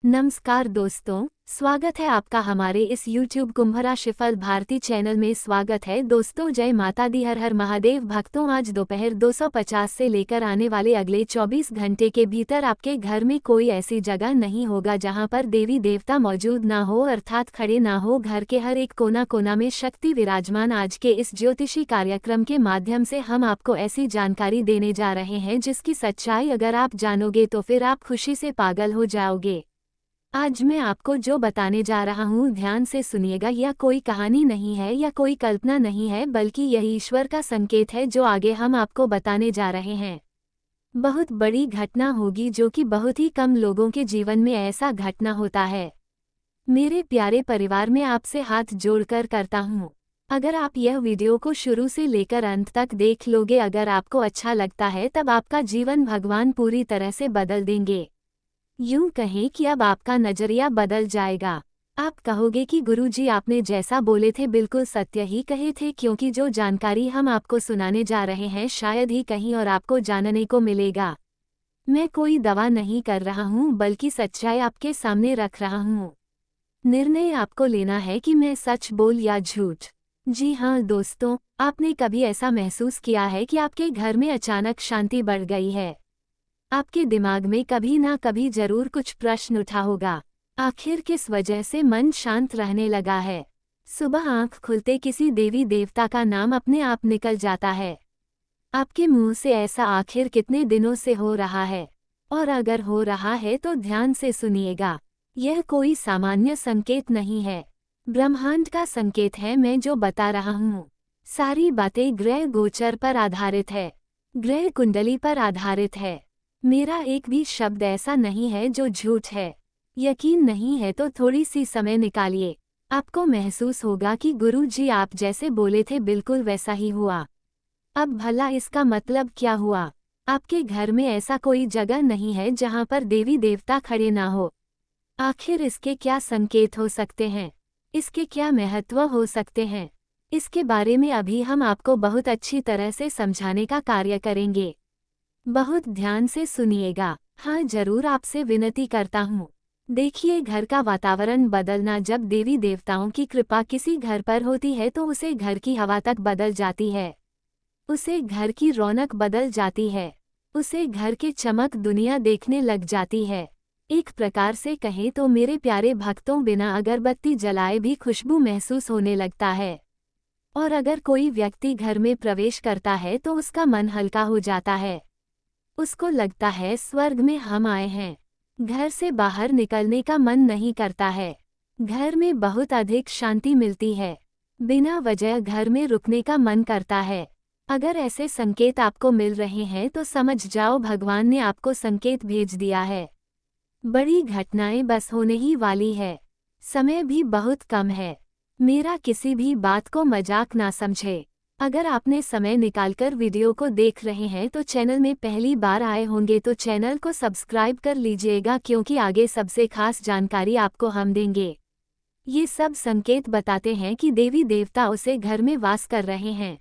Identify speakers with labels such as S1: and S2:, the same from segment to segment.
S1: नमस्कार दोस्तों, स्वागत है आपका हमारे इस YouTube कुंभ राशिफल भारती चैनल में। स्वागत है दोस्तों। जय माता दी, हर हर महादेव। भक्तों, आज दोपहर 2:50 से लेकर आने वाले अगले 24 घंटे के भीतर आपके घर में कोई ऐसी जगह नहीं होगा जहां पर देवी देवता मौजूद ना हो, अर्थात खड़े ना हो। घर के हर एक कोना कोना में शक्ति विराजमान। आज के इस ज्योतिषी कार्यक्रम के माध्यम से हम आपको ऐसी जानकारी देने जा रहे हैं जिसकी सच्चाई अगर आप जानोगे तो फिर आप खुशी से पागल हो जाओगे। आज मैं आपको जो बताने जा रहा हूँ, ध्यान से सुनिएगा। यह कोई कहानी नहीं है या कोई कल्पना नहीं है, बल्कि यह ईश्वर का संकेत है जो आगे हम आपको बताने जा रहे हैं। बहुत बड़ी घटना होगी जो कि बहुत ही कम लोगों के जीवन में ऐसा घटना होता है। मेरे प्यारे परिवार, में आपसे हाथ जोड़कर करता हूँ, अगर आप यह वीडियो को शुरू से लेकर अंत तक देख लोगे, अगर आपको अच्छा लगता है तब आपका जीवन भगवान पूरी तरह से बदल देंगे। यूं कहें कि अब आपका नजरिया बदल जाएगा। आप कहोगे कि गुरुजी, आपने जैसा बोले थे बिल्कुल सत्य ही कहे थे, क्योंकि जो जानकारी हम आपको सुनाने जा रहे हैं शायद ही कहीं और आपको जानने को मिलेगा। मैं कोई दवा नहीं कर रहा हूं, बल्कि सच्चाई आपके सामने रख रहा हूं। निर्णय आपको लेना है कि मैं सच बोल या झूठ। जी हाँ दोस्तों, आपने कभी ऐसा महसूस किया है कि आपके घर में अचानक शांति बढ़ गई है? आपके दिमाग में कभी ना कभी जरूर कुछ प्रश्न उठा होगा, आखिर किस वजह से मन शांत रहने लगा है? सुबह आंख खुलते किसी देवी देवता का नाम अपने आप निकल जाता है आपके मुंह से। ऐसा आखिर कितने दिनों से हो रहा है? और अगर हो रहा है तो ध्यान से सुनिएगा, यह कोई सामान्य संकेत नहीं है, ब्रह्मांड का संकेत है। मैं जो बता रहा हूँ सारी बातें ग्रह गोचर पर आधारित है, ग्रह कुंडली पर आधारित है। मेरा एक भी शब्द ऐसा नहीं है जो झूठ है। यकीन नहीं है तो थोड़ी सी समय निकालिए, आपको महसूस होगा कि गुरुजी आप जैसे बोले थे बिल्कुल वैसा ही हुआ। अब भला इसका मतलब क्या हुआ? आपके घर में ऐसा कोई जगह नहीं है जहां पर देवी देवता खड़े ना हो। आखिर इसके क्या संकेत हो सकते हैं? इसके क्या महत्व हो सकते हैं? इसके बारे में अभी हम आपको बहुत अच्छी तरह से समझाने का कार्य करेंगे। बहुत ध्यान से सुनिएगा। हाँ जरूर, आपसे विनती करता हूँ। देखिए, घर का वातावरण बदलना, जब देवी देवताओं की कृपा किसी घर पर होती है तो उसे घर की हवा तक बदल जाती है, उसे घर की रौनक बदल जाती है, उसे घर के चमक दुनिया देखने लग जाती है। एक प्रकार से कहें तो मेरे प्यारे भक्तों, बिना अगरबत्ती जलाए भी खुशबू महसूस होने लगता है। और अगर कोई व्यक्ति घर में प्रवेश करता है तो उसका मन हल्का हो जाता है, उसको लगता है स्वर्ग में हम आए हैं। घर से बाहर निकलने का मन नहीं करता है, घर में बहुत अधिक शांति मिलती है, बिना वजह घर में रुकने का मन करता है। अगर ऐसे संकेत आपको मिल रहे हैं तो समझ जाओ भगवान ने आपको संकेत भेज दिया है। बड़ी घटनाएं बस होने ही वाली है, समय भी बहुत कम है। मेरा किसी भी बात को मजाक ना समझे। अगर आपने समय निकालकर वीडियो को देख रहे हैं तो चैनल में पहली बार आए होंगे तो चैनल को सब्सक्राइब कर लीजिएगा, क्योंकि आगे सबसे खास जानकारी आपको हम देंगे। ये सब संकेत बताते हैं कि देवी देवता उसे घर में वास कर रहे हैं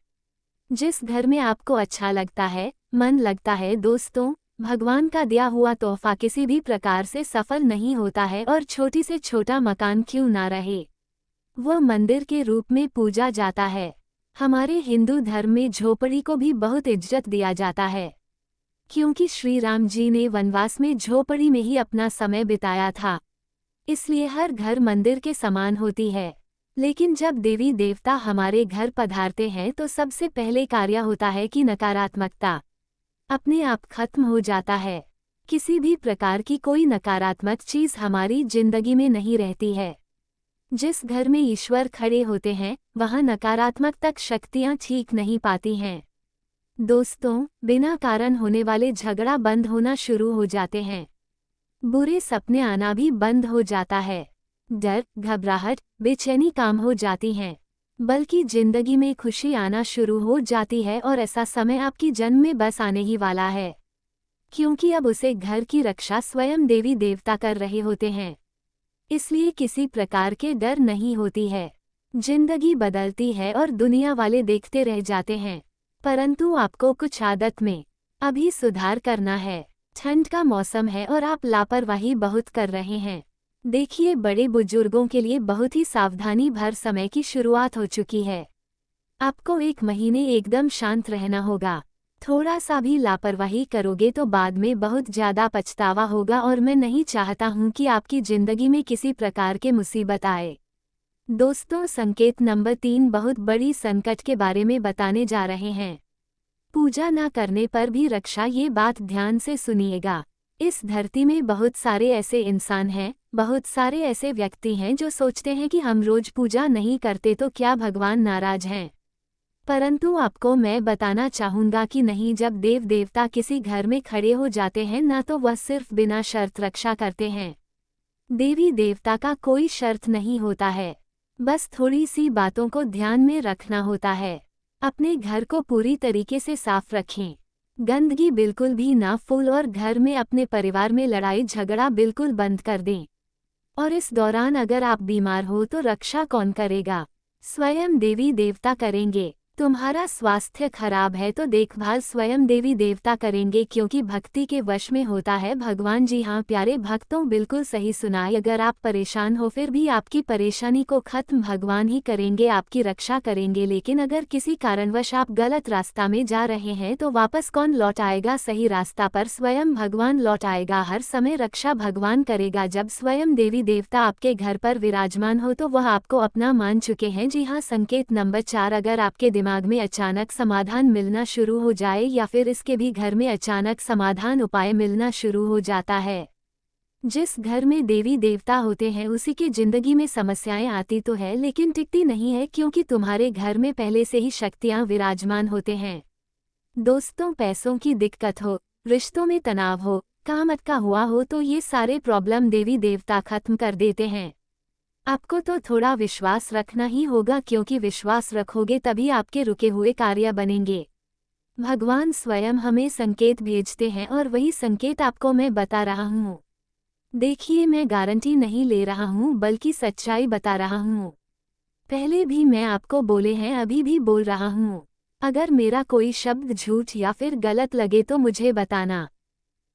S1: जिस घर में आपको अच्छा लगता है, मन लगता है। दोस्तों, भगवान का दिया हुआ तोहफा किसी भी प्रकार से सफल नहीं होता है, और छोटी से छोटा मकान क्यों ना रहे, वह मंदिर के रूप में पूजा जाता है। हमारे हिंदू धर्म में झोपड़ी को भी बहुत इज्जत दिया जाता है, क्योंकि श्री राम जी ने वनवास में झोपड़ी में ही अपना समय बिताया था, इसलिए हर घर मंदिर के समान होती है। लेकिन जब देवी देवता हमारे घर पधारते हैं तो सबसे पहले कार्य होता है कि नकारात्मकता अपने आप खत्म हो जाता है। किसी भी प्रकार की कोई नकारात्मक चीज हमारी जिंदगी में नहीं रहती है। जिस घर में ईश्वर खड़े होते हैं वहां नकारात्मक तक शक्तियां ठीक नहीं पाती हैं। दोस्तों, बिना कारण होने वाले झगड़ा बंद होना शुरू हो जाते हैं, बुरे सपने आना भी बंद हो जाता है, डर, घबराहट, बेचैनी काम हो जाती हैं, बल्कि जिंदगी में खुशी आना शुरू हो जाती है। और ऐसा समय आपकी जन्म में बस आने ही वाला है, क्योंकि अब उसे घर की रक्षा स्वयं देवी देवता कर रहे होते हैं, इसलिए किसी प्रकार के डर नहीं होती है। जिंदगी बदलती है और दुनिया वाले देखते रह जाते हैं, परंतु आपको कुछ आदत में अभी सुधार करना है। ठंड का मौसम है और आप लापरवाही बहुत कर रहे हैं, देखिए, बड़े बुजुर्गों के लिए बहुत ही सावधानी भर समय की शुरुआत हो चुकी है। आपको 1 महीने एकदम शांत रहना होगा। थोड़ा सा भी लापरवाही करोगे तो बाद में बहुत ज्यादा पछतावा होगा और मैं नहीं चाहता हूं कि आपकी जिंदगी में किसी प्रकार के मुसीबत आए। दोस्तों, संकेत नंबर 3 बहुत बड़ी संकट के बारे में बताने जा रहे हैं। पूजा न करने पर भी रक्षा, ये बात ध्यान से सुनिएगा। इस धरती में बहुत सारे ऐसे इंसान हैं, बहुत सारे ऐसे व्यक्ति हैं जो सोचते हैं कि हम रोज पूजा नहीं करते तो क्या भगवान नाराज हैं। परंतु आपको मैं बताना चाहूंगा कि नहीं, जब देव देवता किसी घर में खड़े हो जाते हैं न तो वह सिर्फ बिना शर्त रक्षा करते हैं। देवी देवता का कोई शर्त नहीं होता है, बस थोड़ी सी बातों को ध्यान में रखना होता है। अपने घर को पूरी तरीके से साफ रखें, गंदगी बिल्कुल भी ना फूल और घर में अपने परिवार में लड़ाई झगड़ा बिल्कुल बंद कर दें। और इस दौरान अगर आप बीमार हो तो रक्षा कौन करेगा? स्वयं देवी देवता करेंगे। तुम्हारा स्वास्थ्य खराब है तो देखभाल स्वयं देवी देवता करेंगे, क्योंकि भक्ति के वश में होता है भगवान। जी हाँ प्यारे भक्तों, बिल्कुल सही सुना। अगर आप परेशान हो फिर भी आपकी परेशानी को खत्म भगवान ही करेंगे, आपकी रक्षा करेंगे। लेकिन अगर किसी कारणवश आप गलत रास्ता में जा रहे हैं तो वापस कौन लौट आएगा? सही रास्ता पर स्वयं भगवान लौट आएगा। हर समय रक्षा भगवान करेगा। जब स्वयं देवी देवता आपके घर पर विराजमान हो तो वह आपको अपना मान चुके हैं। जी हाँ, संकेत नंबर 4 अगर आपके दिमाग में अचानक समाधान मिलना शुरू हो जाए या फिर इसके भी घर में अचानक समाधान उपाय मिलना शुरू हो जाता है। जिस घर में देवी देवता होते हैं उसी की जिंदगी में समस्याएं आती तो है लेकिन टिकती नहीं है, क्योंकि तुम्हारे घर में पहले से ही शक्तियां विराजमान होते हैं। दोस्तों, पैसों की दिक्कत हो, रिश्तों में तनाव हो, काम अटका हुआ हो तो ये सारे प्रॉब्लम देवी देवता खत्म कर देते हैं। आपको तो थोड़ा विश्वास रखना ही होगा, क्योंकि विश्वास रखोगे तभी आपके रुके हुए कार्य बनेंगे। भगवान स्वयं हमें संकेत भेजते हैं और वही संकेत आपको मैं बता रहा हूँ। देखिए, मैं गारंटी नहीं ले रहा हूँ बल्कि सच्चाई बता रहा हूँ। पहले भी मैं आपको बोले हैं, अभी भी बोल रहा हूँ। अगर मेरा कोई शब्द झूठ या फिर गलत लगे तो मुझे बताना।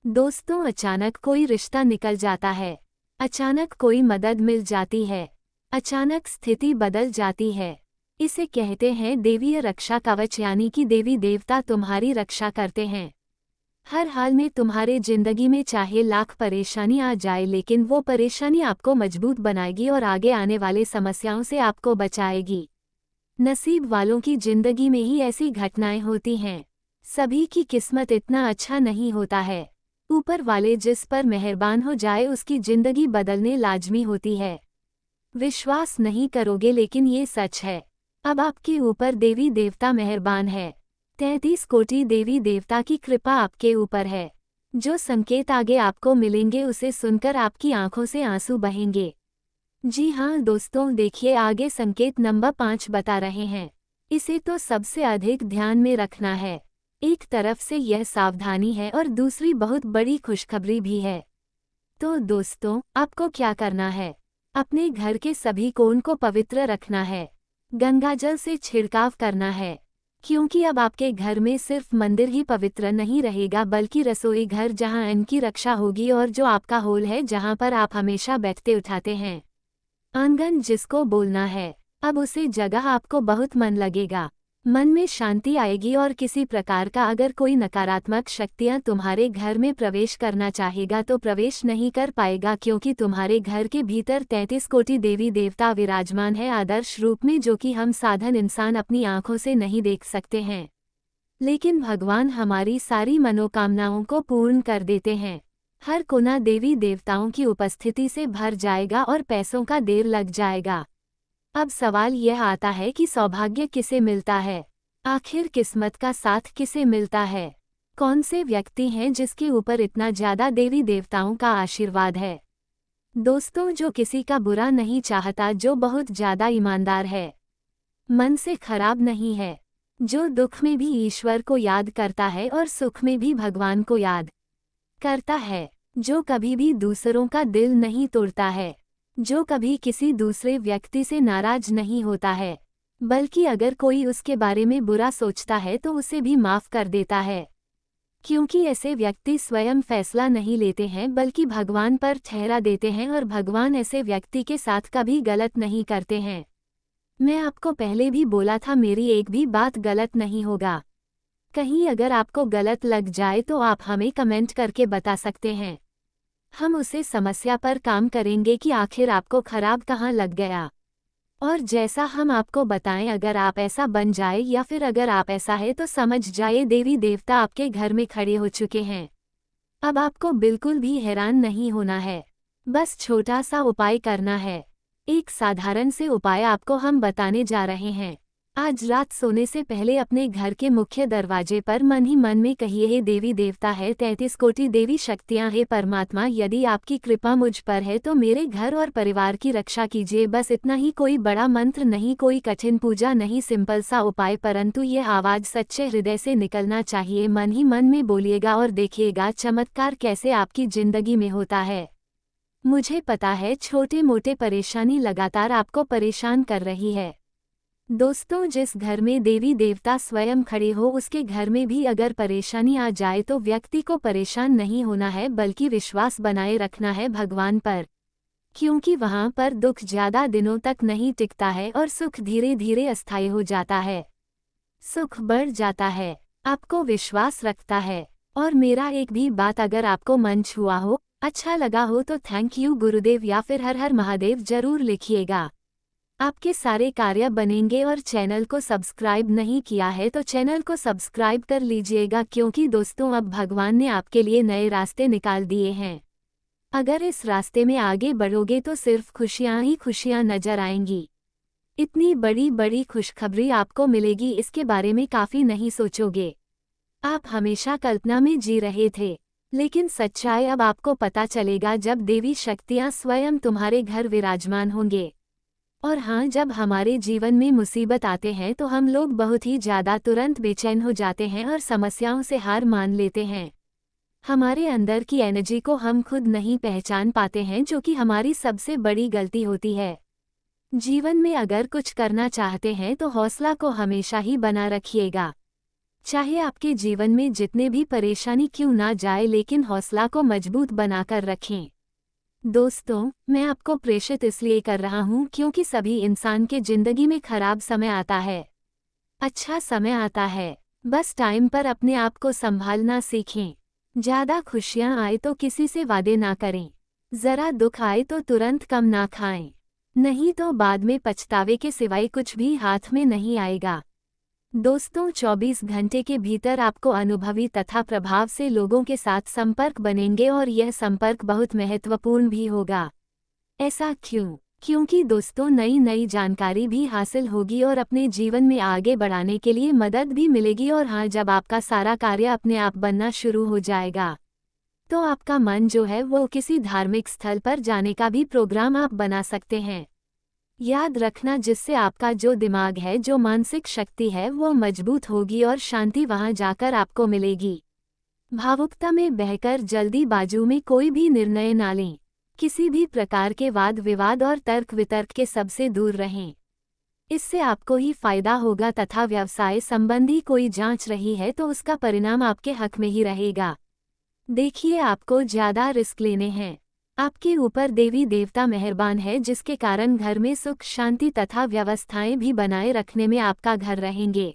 S1: दोस्तों, अचानक कोई रिश्ता निकल जाता है, अचानक कोई मदद मिल जाती है, अचानक स्थिति बदल जाती है, इसे कहते हैं देवीय रक्षा कवच, यानी कि देवी देवता तुम्हारी रक्षा करते हैं। हर हाल में तुम्हारे जिंदगी में चाहे लाख परेशानी आ जाए लेकिन वो परेशानी आपको मजबूत बनाएगी और आगे आने वाले समस्याओं से आपको बचाएगी। नसीब वालों की जिंदगी में ही ऐसी घटनाएं होती हैं। सभी की किस्मत इतना अच्छा नहीं होता है। ऊपर वाले जिस पर मेहरबान हो जाए उसकी जिंदगी बदलने लाजमी होती है। विश्वास नहीं करोगे लेकिन ये सच है। अब आपके ऊपर देवी देवता मेहरबान है। 33 कोटि देवी देवता की कृपा आपके ऊपर है। जो संकेत आगे आपको मिलेंगे उसे सुनकर आपकी आंखों से आंसू बहेंगे। जी हाँ दोस्तों, देखिए आगे संकेत नंबर 5 बता रहे हैं। इसे तो सबसे अधिक ध्यान में रखना है। एक तरफ से यह सावधानी है और दूसरी बहुत बड़ी खुशखबरी भी है। तो दोस्तों, आपको क्या करना है? अपने घर के सभी कोण को पवित्र रखना है, गंगाजल से छिड़काव करना है, क्योंकि अब आपके घर में सिर्फ मंदिर ही पवित्र नहीं रहेगा बल्कि रसोई घर, जहां अन्न की रक्षा होगी, और जो आपका होल है जहां पर आप हमेशा बैठते उठाते हैं, आंगन जिसको बोलना है, अब उसे जगह आपको बहुत मन लगेगा, मन में शांति आएगी और किसी प्रकार का अगर कोई नकारात्मक शक्तियां तुम्हारे घर में प्रवेश करना चाहेगा तो प्रवेश नहीं कर पाएगा, क्योंकि तुम्हारे घर के भीतर 33 कोटि देवी देवता विराजमान है आदर्श रूप में, जो कि हम साधारण इंसान अपनी आंखों से नहीं देख सकते हैं। लेकिन भगवान हमारी सारी मनोकामनाओं को पूर्ण कर देते हैं। हर कोना देवी देवताओं की उपस्थिति से भर जाएगा और पैसों का देर लग जाएगा। अब सवाल यह आता है कि सौभाग्य किसे मिलता है? आखिर किस्मत का साथ किसे मिलता है? कौन से व्यक्ति हैं जिसके ऊपर इतना ज्यादा देवी देवताओं का आशीर्वाद है? दोस्तों, जो किसी का बुरा नहीं चाहता, जो बहुत ज्यादा ईमानदार है, मन से खराब नहीं है, जो दुख में भी ईश्वर को याद करता है और सुख में भी भगवान को याद करता है, जो कभी भी दूसरों का दिल नहीं तोड़ता है, जो कभी किसी दूसरे व्यक्ति से नाराज नहीं होता है, बल्कि अगर कोई उसके बारे में बुरा सोचता है तो उसे भी माफ कर देता है, क्योंकि ऐसे व्यक्ति स्वयं फैसला नहीं लेते हैं बल्कि भगवान पर ठहरा देते हैं और भगवान ऐसे व्यक्ति के साथ कभी गलत नहीं करते हैं। मैं आपको पहले भी बोला था, मेरी एक भी बात गलत नहीं होगा। कहीं अगर आपको गलत लग जाए तो आप हमें कमेंट करके बता सकते हैं। हम उसे समस्या पर काम करेंगे कि आखिर आपको खराब कहाँ लग गया। और जैसा हम आपको बताएं, अगर आप ऐसा बन जाए या फिर अगर आप ऐसा है तो समझ जाए देवी देवता आपके घर में खड़े हो चुके हैं। अब आपको बिल्कुल भी हैरान नहीं होना है, बस छोटा सा उपाय करना है। एक साधारण से उपाय आपको हम बताने जा रहे हैं। आज रात सोने से पहले अपने घर के मुख्य दरवाजे पर मन ही मन में कहिए, हे देवी देवता है, 33 कोटि देवी शक्तियां, हे परमात्मा, यदि आपकी कृपा मुझ पर है तो मेरे घर और परिवार की रक्षा कीजिए। बस इतना ही, कोई बड़ा मंत्र नहीं, कोई कठिन पूजा नहीं, सिंपल सा उपाय, परंतु यह आवाज सच्चे हृदय से निकलना चाहिए। मन ही मन में बोलिएगा और देखिएगा चमत्कार कैसे आपकी जिंदगी में होता है। मुझे पता है छोटे मोटे परेशानी लगातार आपको परेशान कर रही है। दोस्तों, जिस घर में देवी देवता स्वयं खड़े हो उसके घर में भी अगर परेशानी आ जाए तो व्यक्ति को परेशान नहीं होना है बल्कि विश्वास बनाए रखना है भगवान पर, क्योंकि वहां पर दुख ज्यादा दिनों तक नहीं टिकता है और सुख धीरे धीरे अस्थायी हो जाता है। सुख बढ़ जाता है, आपको विश्वास रखता है। और मेरा एक भी बात अगर आपको मन छुआ हो, अच्छा लगा हो तो थैंक यू गुरुदेव या फिर हर हर महादेव जरूर लिखिएगा। आपके सारे कार्य बनेंगे। और चैनल को सब्सक्राइब नहीं किया है तो चैनल को सब्सक्राइब कर लीजिएगा, क्योंकि दोस्तों अब भगवान ने आपके लिए नए रास्ते निकाल दिए हैं। अगर इस रास्ते में आगे बढ़ोगे तो सिर्फ खुशियां ही खुशियां नजर आएंगी। इतनी बड़ी बड़ी खुशखबरी आपको मिलेगी, इसके बारे में काफी नहीं सोचोगे। आप हमेशा कल्पना में जी रहे थे, लेकिन सच्चाई अब आपको पता चलेगा जब देवी शक्तियां स्वयं तुम्हारे घर विराजमान होंगे। और हाँ, जब हमारे जीवन में मुसीबत आते हैं तो हम लोग बहुत ही ज़्यादा तुरंत बेचैन हो जाते हैं और समस्याओं से हार मान लेते हैं। हमारे अंदर की एनर्जी को हम खुद नहीं पहचान पाते हैं, जो कि हमारी सबसे बड़ी गलती होती है। जीवन में अगर कुछ करना चाहते हैं तो हौसला को हमेशा ही बना रखिएगा। चाहे आपके जीवन में जितने भी परेशानी क्यों ना जाए, लेकिन हौसला को मजबूत बनाकर रखें। दोस्तों, मैं आपको प्रेषित इसलिए कर रहा हूँ क्योंकि सभी इंसान के जिंदगी में खराब समय आता है, अच्छा समय आता है। बस टाइम पर अपने आप को संभालना सीखें। ज़्यादा खुशियाँ आए तो किसी से वादे ना करें, ज़रा दुख आए तो तुरंत कम ना खाएं, नहीं तो बाद में पछतावे के सिवाय कुछ भी हाथ में नहीं आएगा। दोस्तों, 24 घंटे के भीतर आपको अनुभवी तथा प्रभाव से लोगों के साथ संपर्क बनेंगे और यह संपर्क बहुत महत्वपूर्ण भी होगा। ऐसा क्यों? क्योंकि दोस्तों, नई नई जानकारी भी हासिल होगी और अपने जीवन में आगे बढ़ाने के लिए मदद भी मिलेगी। और हाँ, जब आपका सारा कार्य अपने आप बनना शुरू हो जाएगा तो आपका मन जो है वो किसी धार्मिक स्थल पर जाने का भी प्रोग्राम आप बना सकते हैं। याद रखना, जिससे आपका जो दिमाग है, जो मानसिक शक्ति है, वो मजबूत होगी और शांति वहां जाकर आपको मिलेगी। भावुकता में बहकर जल्दीबाजी में कोई भी निर्णय ना लें। किसी भी प्रकार के वाद विवाद और तर्क वितर्क के सबसे दूर रहें। इससे आपको ही फायदा होगा तथा व्यवसाय संबंधी कोई जांच रही है तो उसका परिणाम आपके हक में ही रहेगा। देखिए, आपको ज़्यादा रिस्क लेने हैं। आपके ऊपर देवी देवता मेहरबान है, जिसके कारण घर में सुख शांति तथा व्यवस्थाएं भी बनाए रखने में आपका घर रहेंगे।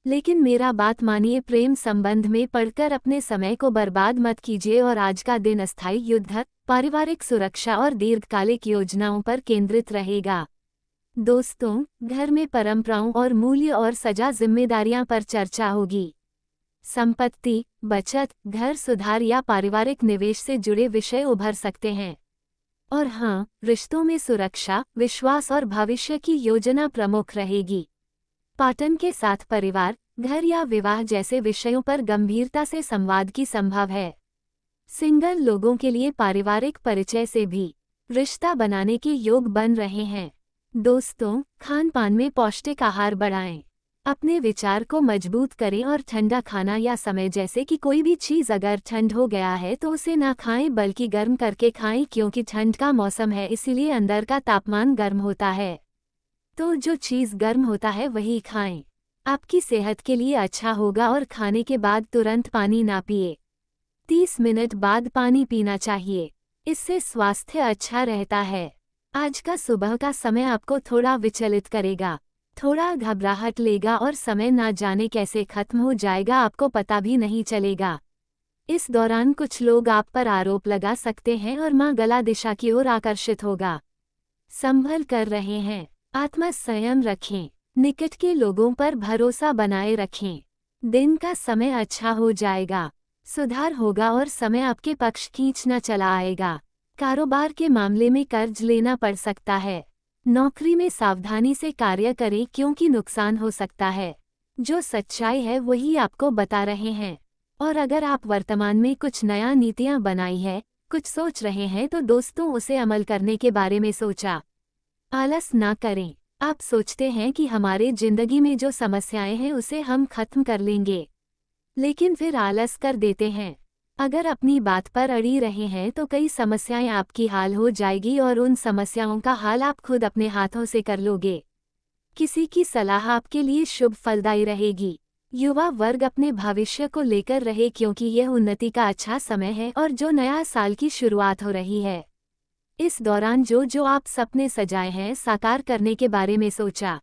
S1: लेकिन मेरा बात मानिए, प्रेम संबंध में पड़कर अपने समय को बर्बाद मत कीजिए और आज का दिन अस्थायी युद्ध, पारिवारिक सुरक्षा और दीर्घकालिक योजनाओं पर केंद्रित रहेगा। दोस्तों, घर में परंपराओं और मूल्य और सजा जिम्मेदारियां पर चर्चा होगी। संपत्ति, बचत, घर सुधार या पारिवारिक निवेश से जुड़े विषय उभर सकते हैं। और हाँ, रिश्तों में सुरक्षा, विश्वास और भविष्य की योजना प्रमुख रहेगी। पार्टनर के साथ परिवार, घर या विवाह जैसे विषयों पर गंभीरता से संवाद की संभव है। सिंगल लोगों के लिए पारिवारिक परिचय से भी रिश्ता बनाने के योग बन रहे हैं। दोस्तों, खान पान में पौष्टिक आहार बढ़ाएं। अपने विचार को मजबूत करें और ठंडा खाना या समय, जैसे कि कोई भी चीज़ अगर ठंड हो गया है तो उसे ना खाएं बल्कि गर्म करके खाएं, क्योंकि ठंड का मौसम है, इसीलिए अंदर का तापमान गर्म होता है। तो जो चीज़ गर्म होता है वही खाएं। आपकी सेहत के लिए अच्छा होगा और खाने के बाद तुरंत पानी ना पिए। 30 मिनट बाद पानी पीना चाहिए। इससे स्वास्थ्य अच्छा रहता है। आज का सुबह का समय आपको थोड़ा विचलित करेगा। थोड़ा घबराहट लेगा और समय ना जाने कैसे खत्म हो जाएगा आपको पता भी नहीं चलेगा। इस दौरान कुछ लोग आप पर आरोप लगा सकते हैं और मां गला दिशा की ओर आकर्षित होगा। संभल कर रहे हैं। आत्म संयम रखें। निकट के लोगों पर भरोसा बनाए रखें। दिन का समय अच्छा हो जाएगा। सुधार होगा और समय आपके पक्ष खींचना चला आएगा। कारोबार के मामले में कर्ज लेना पड़ सकता है। नौकरी में सावधानी से कार्य करें क्योंकि नुकसान हो सकता है। जो सच्चाई है वही आपको बता रहे हैं। और अगर आप वर्तमान में कुछ नया नीतियां बनाई है, कुछ सोच रहे हैं तो दोस्तों उसे अमल करने के बारे में सोचा। आलस ना करें। आप सोचते हैं कि हमारे जिंदगी में जो समस्याएं हैं उसे हम खत्म कर लेंगे, लेकिन फिर आलस कर देते हैं। अगर अपनी बात पर अड़ी रहे हैं तो कई समस्याएं आपकी हाल हो जाएगी और उन समस्याओं का हाल आप खुद अपने हाथों से कर लोगे। किसी की सलाह आपके लिए शुभ फलदायी रहेगी। युवा वर्ग अपने भविष्य को लेकर रहे क्योंकि यह उन्नति का अच्छा समय है और जो नया साल की शुरुआत हो रही है। इस दौरान जो आप सपने सजाए हैं साकार करने के बारे में सोचा।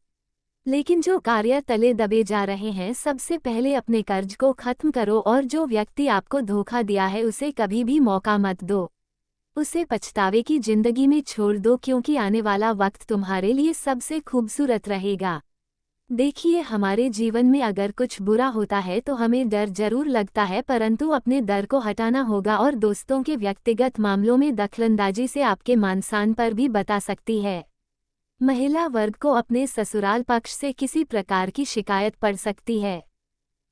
S1: लेकिन जो कार्य तले दबे जा रहे हैं सबसे पहले अपने कर्ज को खत्म करो और जो व्यक्ति आपको धोखा दिया है उसे कभी भी मौका मत दो। उसे पछतावे की जिंदगी में छोड़ दो क्योंकि आने वाला वक्त तुम्हारे लिए सबसे खूबसूरत रहेगा। देखिए, हमारे जीवन में अगर कुछ बुरा होता है तो हमें डर जरूर लगता है, परंतु अपने डर को हटाना होगा और दोस्तों के व्यक्तिगत मामलों में दखलंदाजी से आपके मान-सम्मान पर भी बता सकती है। महिला वर्ग को अपने ससुराल पक्ष से किसी प्रकार की शिकायत पड़ सकती है,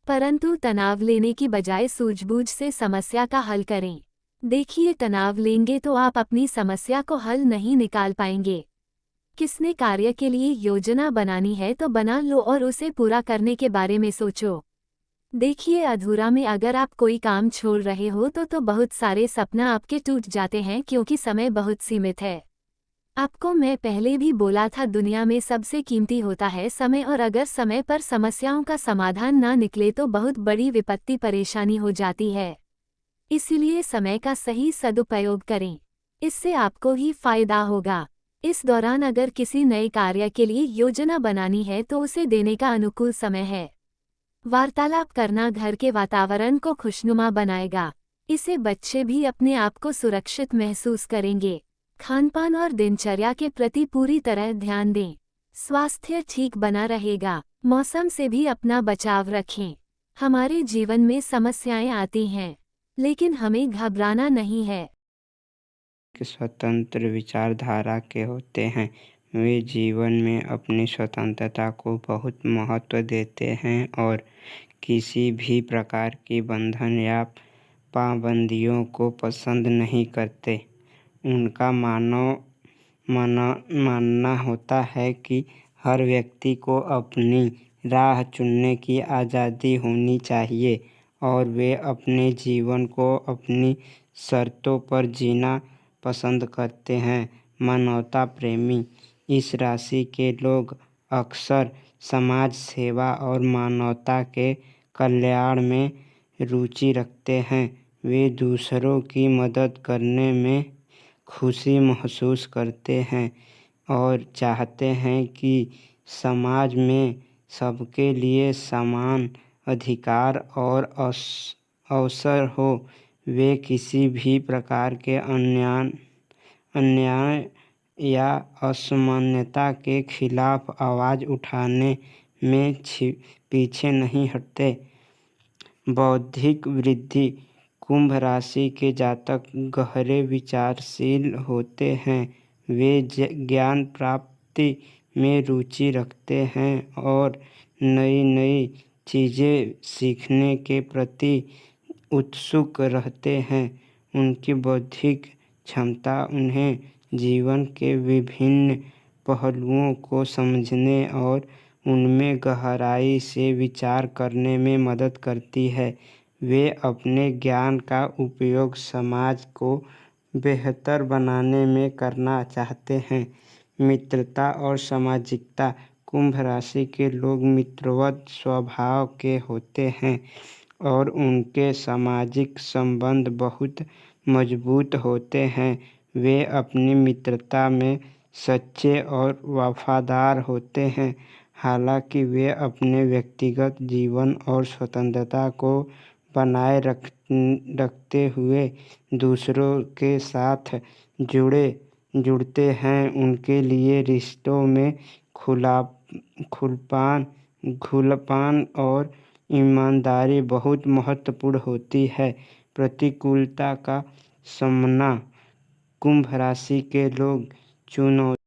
S1: परंतु तनाव लेने की बजाय सूझबूझ से समस्या का हल करें। देखिए, तनाव लेंगे तो आप अपनी समस्या को हल नहीं निकाल पाएंगे। किसने कार्य के लिए योजना बनानी है तो बना लो और उसे पूरा करने के बारे में सोचो। देखिए, अधूरा में अगर आप कोई काम छोड़ रहे हो तो बहुत सारे सपना आपके टूट जाते हैं क्योंकि समय बहुत सीमित है। आपको मैं पहले भी बोला था, दुनिया में सबसे कीमती होता है समय, और अगर समय पर समस्याओं का समाधान ना निकले तो बहुत बड़ी विपत्ति परेशानी हो जाती है। इसीलिए समय का सही सदुपयोग करें। इससे आपको ही फायदा होगा। इस दौरान अगर किसी नए कार्य के लिए योजना बनानी है तो उसे देने का अनुकूल समय है। वार्तालाप करना घर के वातावरण को खुशनुमा बनाएगा। इससे बच्चे भी अपने आप को सुरक्षित महसूस करेंगे। खानपान और दिनचर्या के प्रति पूरी तरह ध्यान दें। स्वास्थ्य ठीक बना रहेगा। मौसम से भी अपना बचाव रखें। हमारे जीवन में समस्याएं आती हैं, लेकिन हमें घबराना नहीं है।
S2: स्वतंत्र विचारधारा के होते हैं। वे जीवन में अपनी स्वतंत्रता को बहुत महत्व देते हैं और किसी भी प्रकार की बंधन या पाबंदियों को पसंद नहीं करते। उनका मानना होता है कि हर व्यक्ति को अपनी राह चुनने की आज़ादी होनी चाहिए और वे अपने जीवन को अपनी शर्तों पर जीना पसंद करते हैं। मानवता प्रेमी इस राशि के लोग अक्सर समाज सेवा और मानवता के कल्याण में रुचि रखते हैं। वे दूसरों की मदद करने में खुशी महसूस करते हैं और चाहते हैं कि समाज में सबके लिए समान अधिकार और अवसर हो। वे किसी भी प्रकार के अन्याय या असमानता के खिलाफ आवाज़ उठाने में पीछे नहीं हटते। बौद्धिक वृद्धि कुंभ राशि के जातक गहरे विचारशील होते हैं। वे ज्ञान प्राप्ति में रुचि रखते हैं और नई नई चीज़ें सीखने के प्रति उत्सुक रहते हैं। उनकी बौद्धिक क्षमता उन्हें जीवन के विभिन्न पहलुओं को समझने और उनमें गहराई से विचार करने में मदद करती है। वे अपने ज्ञान का उपयोग समाज को बेहतर बनाने में करना चाहते हैं। मित्रता और सामाजिकता कुंभ राशि के लोग मित्रवत स्वभाव के होते हैं और उनके सामाजिक संबंध बहुत मजबूत होते हैं। वे अपनी मित्रता में सच्चे और वफादार होते हैं। हालांकि वे अपने व्यक्तिगत जीवन और स्वतंत्रता को बनाए रखते हुए दूसरों के साथ जुड़ते हैं। उनके लिए रिश्तों में खुलापन और ईमानदारी बहुत महत्वपूर्ण होती है। प्रतिकूलता का सामना कुंभ राशि के लोग चुनौती